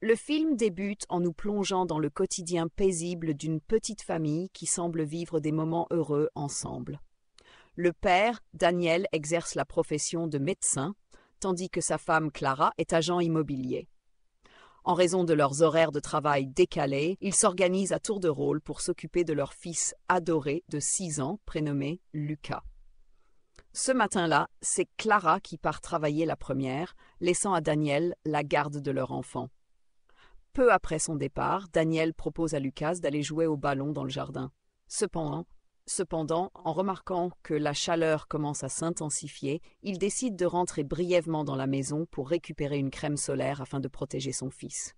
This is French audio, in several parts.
Le film débute en nous plongeant dans le quotidien paisible d'une petite famille qui semble vivre des moments heureux ensemble. Le père, Daniel, exerce la profession de médecin, tandis que sa femme, Clara, est agent immobilier. En raison de leurs horaires de travail décalés, ils s'organisent à tour de rôle pour s'occuper de leur fils adoré de 6 ans, prénommé Lucas. Ce matin-là, c'est Clara qui part travailler la première, laissant à Daniel la garde de leur enfant. Peu après son départ, Daniel propose à Lucas d'aller jouer au ballon dans le jardin. Cependant, en remarquant que la chaleur commence à s'intensifier, il décide de rentrer brièvement dans la maison pour récupérer une crème solaire afin de protéger son fils.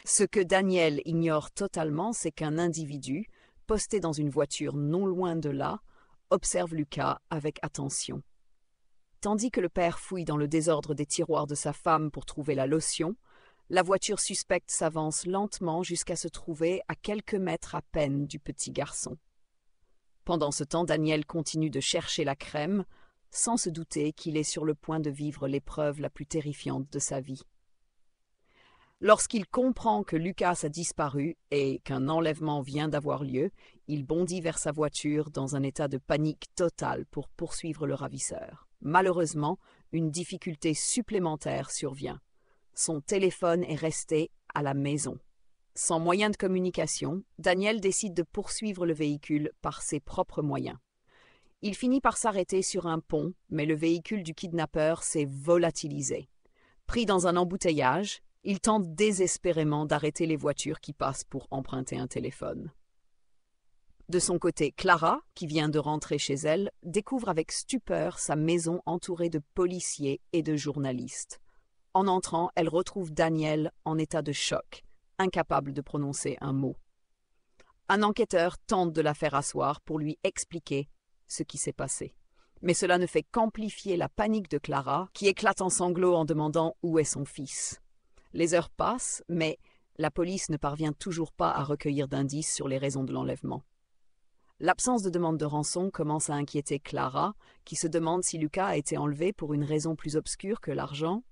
Ce que Daniel ignore totalement, c'est qu'un individu, posté dans une voiture non loin de là, observe Lucas avec attention. Tandis que le père fouille dans le désordre des tiroirs de sa femme pour trouver la lotion, la voiture suspecte s'avance lentement jusqu'à se trouver à quelques mètres à peine du petit garçon. Pendant ce temps, Daniel continue de chercher la crème, sans se douter qu'il est sur le point de vivre l'épreuve la plus terrifiante de sa vie. Lorsqu'il comprend que Lucas a disparu et qu'un enlèvement vient d'avoir lieu, il bondit vers sa voiture dans un état de panique totale pour poursuivre le ravisseur. Malheureusement, une difficulté supplémentaire survient. Son téléphone est resté à la maison. Sans moyen de communication, Daniel décide de poursuivre le véhicule par ses propres moyens. Il finit par s'arrêter sur un pont, mais le véhicule du kidnappeur s'est volatilisé. Pris dans un embouteillage, il tente désespérément d'arrêter les voitures qui passent pour emprunter un téléphone. De son côté, Clara, qui vient de rentrer chez elle, découvre avec stupeur sa maison entourée de policiers et de journalistes. En entrant, elle retrouve Daniel en état de choc, incapable de prononcer un mot. Un enquêteur tente de la faire asseoir pour lui expliquer ce qui s'est passé. Mais cela ne fait qu'amplifier la panique de Clara, qui éclate en sanglots en demandant où est son fils. Les heures passent, mais la police ne parvient toujours pas à recueillir d'indices sur les raisons de l'enlèvement. L'absence de demande de rançon commence à inquiéter Clara, qui se demande si Lucas a été enlevé pour une raison plus obscure que l'argent.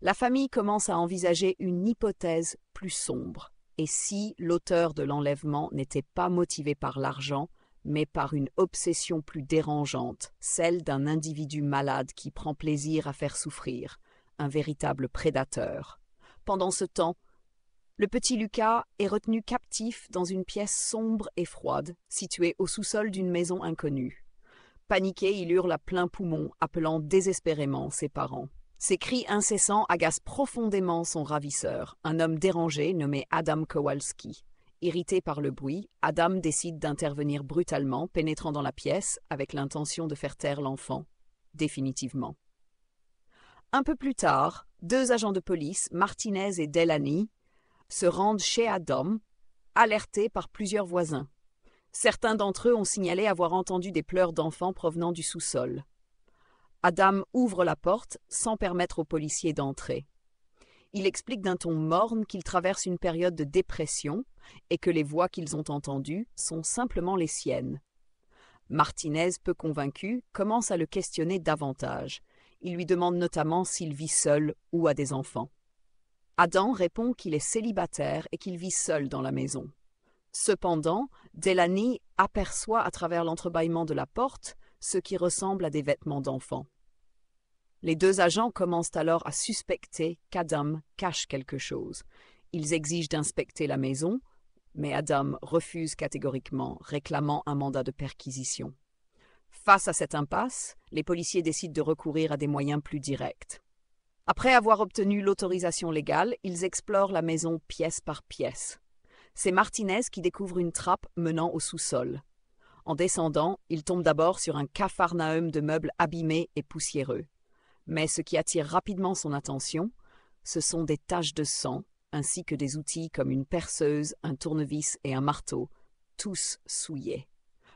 La famille commence à envisager une hypothèse plus sombre. Et si l'auteur de l'enlèvement n'était pas motivé par l'argent, mais par une obsession plus dérangeante, celle d'un individu malade qui prend plaisir à faire souffrir, un véritable prédateur. Pendant ce temps, le petit Lucas est retenu captif dans une pièce sombre et froide, située au sous-sol d'une maison inconnue. Paniqué, il hurle à plein poumon, appelant désespérément ses parents. Ses cris incessants agacent profondément son ravisseur, un homme dérangé nommé Adam Kowalski. Irrité par le bruit, Adam décide d'intervenir brutalement, pénétrant dans la pièce avec l'intention de faire taire l'enfant, définitivement. Un peu plus tard, 2 agents de police, Martinez et Delaney, se rendent chez Adam, alertés par plusieurs voisins. Certains d'entre eux ont signalé avoir entendu des pleurs d'enfants provenant du sous-sol. Adam ouvre la porte sans permettre aux policiers d'entrer. Il explique d'un ton morne qu'il traverse une période de dépression et que les voix qu'ils ont entendues sont simplement les siennes. Martinez, peu convaincu, commence à le questionner davantage. Il lui demande notamment s'il vit seul ou a des enfants. Adam répond qu'il est célibataire et qu'il vit seul dans la maison. Cependant, Delaney aperçoit à travers l'entrebâillement de la porte ce qui ressemble à des vêtements d'enfant. Les 2 agents commencent alors à suspecter qu'Adam cache quelque chose. Ils exigent d'inspecter la maison, mais Adam refuse catégoriquement, réclamant un mandat de perquisition. Face à cette impasse, les policiers décident de recourir à des moyens plus directs. Après avoir obtenu l'autorisation légale, ils explorent la maison pièce par pièce. C'est Martinez qui découvre une trappe menant au sous-sol. En descendant, il tombe d'abord sur un capharnaüm de meubles abîmés et poussiéreux. Mais ce qui attire rapidement son attention, ce sont des taches de sang, ainsi que des outils comme une perceuse, un tournevis et un marteau, tous souillés.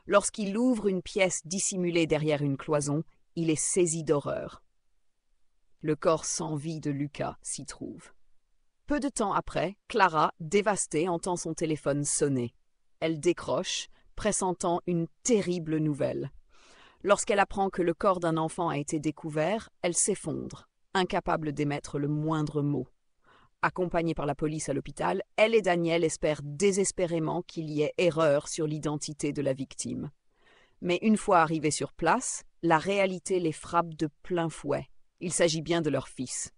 Lorsqu'il ouvre une pièce dissimulée derrière une cloison, il est saisi d'horreur. Le corps sans vie de Lucas s'y trouve. Peu de temps après, Clara, dévastée, entend son téléphone sonner. Elle décroche, pressentant une terrible nouvelle. Lorsqu'elle apprend que le corps d'un enfant a été découvert, elle s'effondre, incapable d'émettre le moindre mot. Accompagnés par la police à l'hôpital, elle et Daniel espèrent désespérément qu'il y ait erreur sur l'identité de la victime. Mais une fois arrivés sur place, la réalité les frappe de plein fouet. Il s'agit bien de leur fils.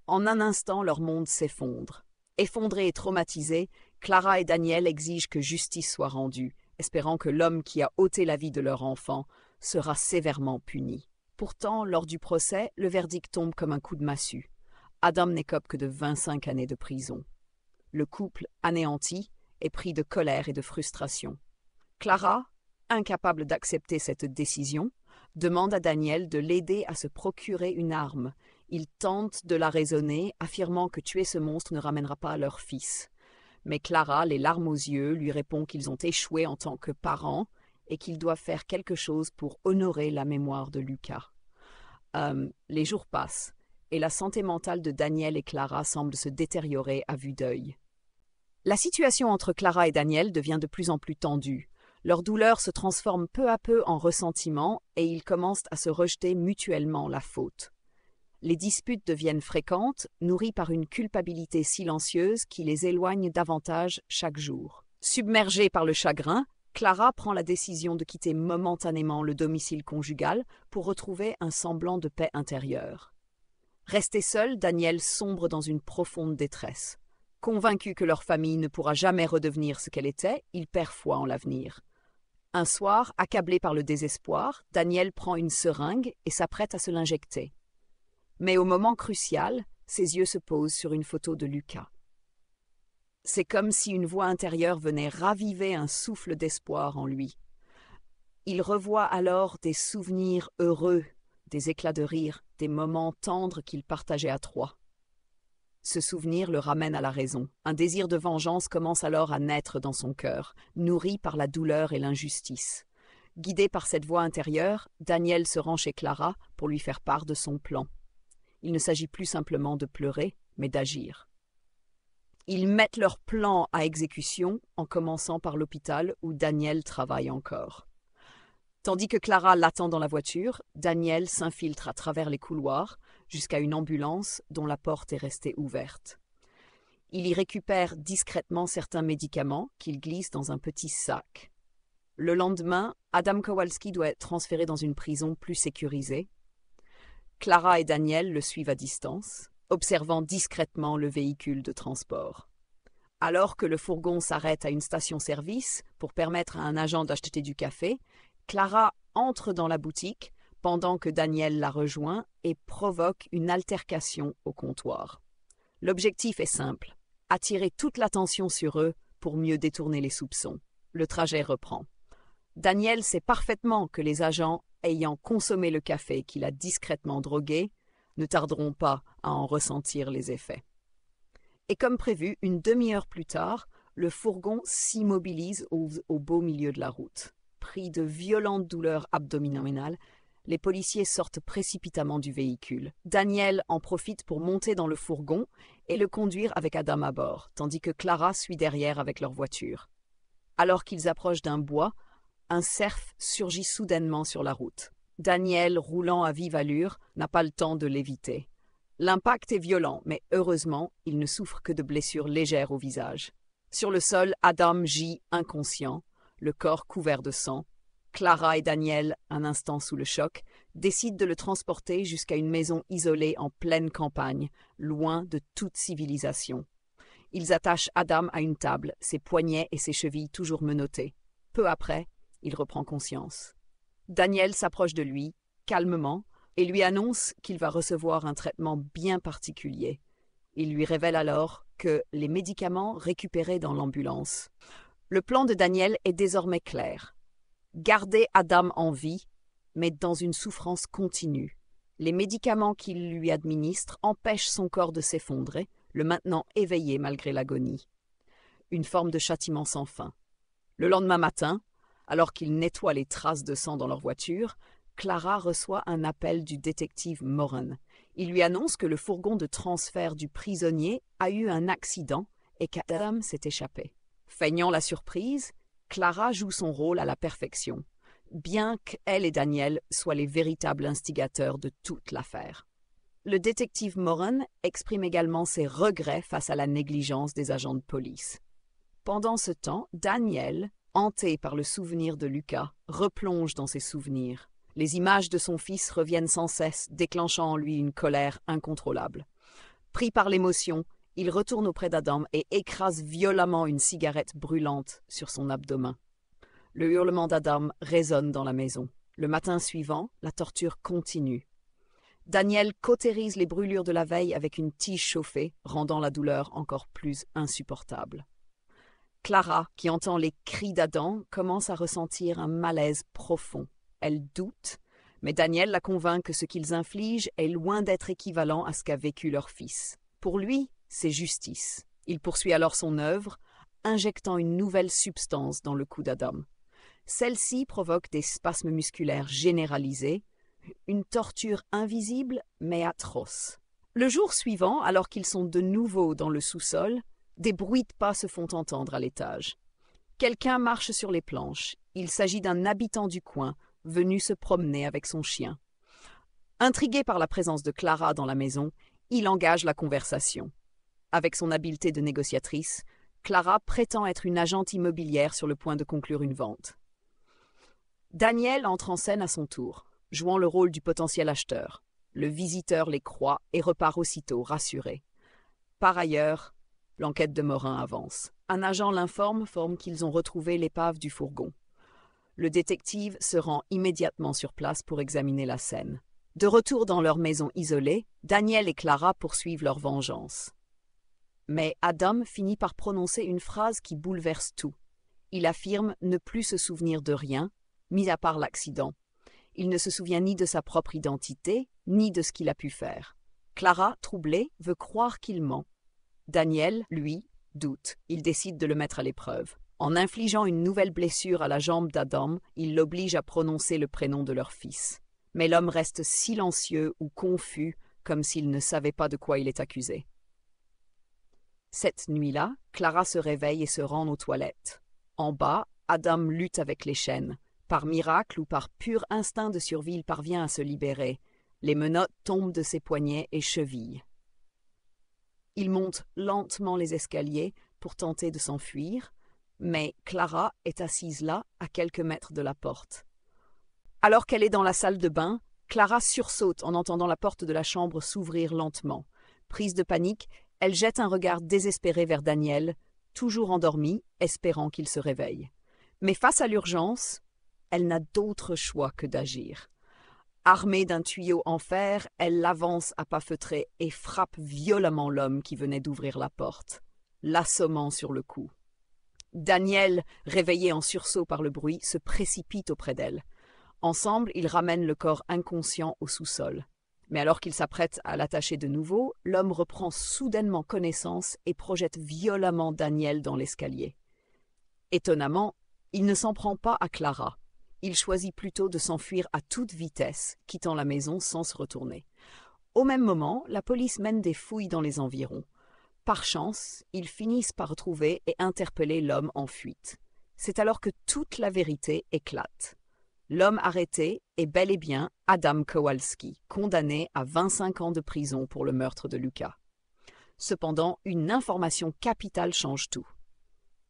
En un instant, leur monde s'effondre. Effondrés et traumatisés, Clara et Daniel exigent que justice soit rendue, espérant que l'homme qui a ôté la vie de leur enfant sera sévèrement puni. Pourtant, lors du procès, le verdict tombe comme un coup de massue. Adam n'écope que de 25 années de prison. Le couple, anéanti, est pris de colère et de frustration. Clara, incapable d'accepter cette décision, demande à Daniel de l'aider à se procurer une arme. Il tente de la raisonner, affirmant que tuer ce monstre ne ramènera pas leur fils. Mais Clara, les larmes aux yeux, lui répond qu'ils ont échoué en tant que parents et qu'ils doivent faire quelque chose pour honorer la mémoire de Lucas. Les jours passent, et la santé mentale de Daniel et Clara semble se détériorer à vue d'œil. La situation entre Clara et Daniel devient de plus en plus tendue. Leur douleur se transforme peu à peu en ressentiment et ils commencent à se rejeter mutuellement la faute. Les disputes deviennent fréquentes, nourries par une culpabilité silencieuse qui les éloigne davantage chaque jour. Submergée par le chagrin, Clara prend la décision de quitter momentanément le domicile conjugal pour retrouver un semblant de paix intérieure. Resté seul, Daniel sombre dans une profonde détresse. Convaincu que leur famille ne pourra jamais redevenir ce qu'elle était, il perd foi en l'avenir. Un soir, accablé par le désespoir, Daniel prend une seringue et s'apprête à se l'injecter. Mais au moment crucial, ses yeux se posent sur une photo de Lucas. C'est comme si une voix intérieure venait raviver un souffle d'espoir en lui. Il revoit alors des souvenirs heureux, des éclats de rire, des moments tendres qu'il partageait à trois. Ce souvenir le ramène à la raison. Un désir de vengeance commence alors à naître dans son cœur, nourri par la douleur et l'injustice. Guidé par cette voix intérieure, Daniel se rend chez Clara pour lui faire part de son plan. Il ne s'agit plus simplement de pleurer, mais d'agir. Ils mettent leur plan à exécution en commençant par l'hôpital où Daniel travaille encore. Tandis que Clara l'attend dans la voiture, Daniel s'infiltre à travers les couloirs jusqu'à une ambulance dont la porte est restée ouverte. Il y récupère discrètement certains médicaments qu'il glisse dans un petit sac. Le lendemain, Adam Kowalski doit être transféré dans une prison plus sécurisée. Clara et Daniel le suivent à distance, observant discrètement le véhicule de transport. Alors que le fourgon s'arrête à une station-service pour permettre à un agent d'acheter du café, Clara entre dans la boutique pendant que Daniel la rejoint et provoque une altercation au comptoir. L'objectif est simple, attirer toute l'attention sur eux pour mieux détourner les soupçons. Le trajet reprend. Daniel sait parfaitement que les agents, ayant consommé le café qu'il a discrètement drogué, ne tarderont pas à en ressentir les effets. Et comme prévu, une demi-heure plus tard, le fourgon s'immobilise au beau milieu de la route. Pris de violentes douleurs abdominales, les policiers sortent précipitamment du véhicule. Daniel en profite pour monter dans le fourgon et le conduire avec Adam à bord, tandis que Clara suit derrière avec leur voiture. Alors qu'ils approchent d'un bois, un cerf surgit soudainement sur la route. Daniel, roulant à vive allure, n'a pas le temps de l'éviter. L'impact est violent, mais heureusement, il ne souffre que de blessures légères au visage. Sur le sol, Adam gît inconscient, le corps couvert de sang. Clara et Daniel, un instant sous le choc, décident de le transporter jusqu'à une maison isolée en pleine campagne, loin de toute civilisation. Ils attachent Adam à une table, ses poignets et ses chevilles toujours menottés. Peu après, il reprend conscience. Daniel s'approche de lui, calmement, et lui annonce qu'il va recevoir un traitement bien particulier. Il lui révèle alors que les médicaments récupérés dans l'ambulance. Le plan de Daniel est désormais clair. Garder Adam en vie, mais dans une souffrance continue. Les médicaments qu'il lui administre empêchent son corps de s'effondrer, le maintenant éveillé malgré l'agonie. Une forme de châtiment sans fin. Le lendemain matin, alors qu'ils nettoient les traces de sang dans leur voiture, Clara reçoit un appel du détective Moran. Il lui annonce que le fourgon de transfert du prisonnier a eu un accident et qu'Adam s'est échappé. Feignant la surprise, Clara joue son rôle à la perfection, bien qu'elle et Daniel soient les véritables instigateurs de toute l'affaire. Le détective Moran exprime également ses regrets face à la négligence des agents de police. Pendant ce temps, Daniel, hanté par le souvenir de Lucas, replonge dans ses souvenirs. Les images de son fils reviennent sans cesse, déclenchant en lui une colère incontrôlable. Pris par l'émotion, il retourne auprès d'Adam et écrase violemment une cigarette brûlante sur son abdomen. Le hurlement d'Adam résonne dans la maison. Le matin suivant, la torture continue. Daniel cautérise les brûlures de la veille avec une tige chauffée, rendant la douleur encore plus insupportable. Clara, qui entend les cris d'Adam, commence à ressentir un malaise profond. Elle doute, mais Daniel la convainc que ce qu'ils infligent est loin d'être équivalent à ce qu'a vécu leur fils. Pour lui, c'est justice. Il poursuit alors son œuvre, injectant une nouvelle substance dans le cou d'Adam. Celle-ci provoque des spasmes musculaires généralisés, une torture invisible mais atroce. Le jour suivant, alors qu'ils sont de nouveau dans le sous-sol, des bruits de pas se font entendre à l'étage. Quelqu'un marche sur les planches. Il s'agit d'un habitant du coin, venu se promener avec son chien. Intrigué par la présence de Clara dans la maison, il engage la conversation. Avec son habileté de négociatrice, Clara prétend être une agente immobilière sur le point de conclure une vente. Daniel entre en scène à son tour, jouant le rôle du potentiel acheteur. Le visiteur les croit et repart aussitôt, rassuré. Par ailleurs, l'enquête de Morin avance. Un agent l'informe qu'ils ont retrouvé l'épave du fourgon. Le détective se rend immédiatement sur place pour examiner la scène. De retour dans leur maison isolée, Daniel et Clara poursuivent leur vengeance. Mais Adam finit par prononcer une phrase qui bouleverse tout. Il affirme ne plus se souvenir de rien, mis à part l'accident. Il ne se souvient ni de sa propre identité, ni de ce qu'il a pu faire. Clara, troublée, veut croire qu'il ment. Daniel, lui, doute. Il décide de le mettre à l'épreuve. En infligeant une nouvelle blessure à la jambe d'Adam, il l'oblige à prononcer le prénom de leur fils. Mais l'homme reste silencieux ou confus, comme s'il ne savait pas de quoi il est accusé. Cette nuit-là, Clara se réveille et se rend aux toilettes. En bas, Adam lutte avec les chaînes. Par miracle ou par pur instinct de survie, il parvient à se libérer. Les menottes tombent de ses poignets et chevilles. Il monte lentement les escaliers pour tenter de s'enfuir, mais Clara est assise là, à quelques mètres de la porte. Alors qu'elle est dans la salle de bain, Clara sursaute en entendant la porte de la chambre s'ouvrir lentement. Prise de panique, elle jette un regard désespéré vers Daniel, toujours endormi, espérant qu'il se réveille. Mais face à l'urgence, elle n'a d'autre choix que d'agir. Armée d'un tuyau en fer, elle l'avance à pas feutrés et frappe violemment l'homme qui venait d'ouvrir la porte, l'assommant sur le cou. Daniel, réveillé en sursaut par le bruit, se précipite auprès d'elle. Ensemble, ils ramènent le corps inconscient au sous-sol. Mais alors qu'il s'apprête à l'attacher de nouveau, l'homme reprend soudainement connaissance et projette violemment Daniel dans l'escalier. Étonnamment, il ne s'en prend pas à Clara. Il choisit plutôt de s'enfuir à toute vitesse, quittant la maison sans se retourner. Au même moment, la police mène des fouilles dans les environs. Par chance, ils finissent par retrouver et interpeller l'homme en fuite. C'est alors que toute la vérité éclate. L'homme arrêté est bel et bien Adam Kowalski, condamné à 25 ans de prison pour le meurtre de Lucas. Cependant, une information capitale change tout.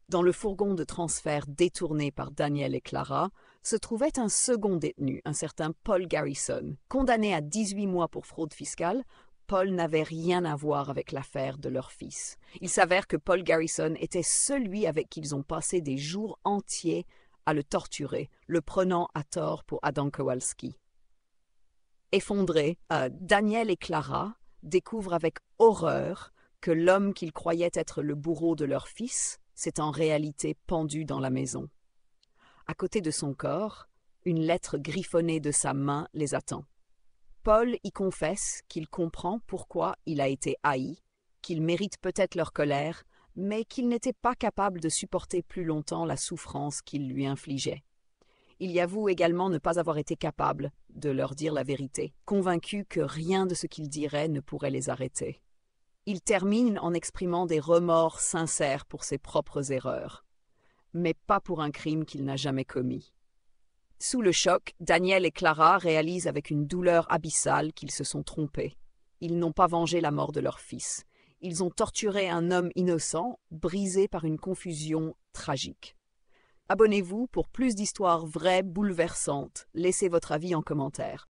Dans le fourgon de transfert détourné par Daniel et Clara, se trouvait un second détenu, un certain Paul Garrison. Condamné à 18 mois pour fraude fiscale, Paul n'avait rien à voir avec l'affaire de leur fils. Il s'avère que Paul Garrison était celui avec qui ils ont passé des jours entiers à le torturer, le prenant à tort pour Adam Kowalski. Effondrés, Daniel et Clara découvrent avec horreur que l'homme qu'ils croyaient être le bourreau de leur fils s'est en réalité pendu dans la maison. À côté de son corps, une lettre griffonnée de sa main les attend. Paul y confesse qu'il comprend pourquoi il a été haï, qu'il mérite peut-être leur colère, mais qu'il n'était pas capable de supporter plus longtemps la souffrance qu'ils lui infligeaient. Il y avoue également ne pas avoir été capable de leur dire la vérité, convaincu que rien de ce qu'il dirait ne pourrait les arrêter. Il termine en exprimant des remords sincères pour ses propres erreurs, mais pas pour un crime qu'il n'a jamais commis. Sous le choc, Daniel et Clara réalisent avec une douleur abyssale qu'ils se sont trompés. Ils n'ont pas vengé la mort de leur fils. Ils ont torturé un homme innocent, brisé par une confusion tragique. Abonnez-vous pour plus d'histoires vraies, bouleversantes. Laissez votre avis en commentaire.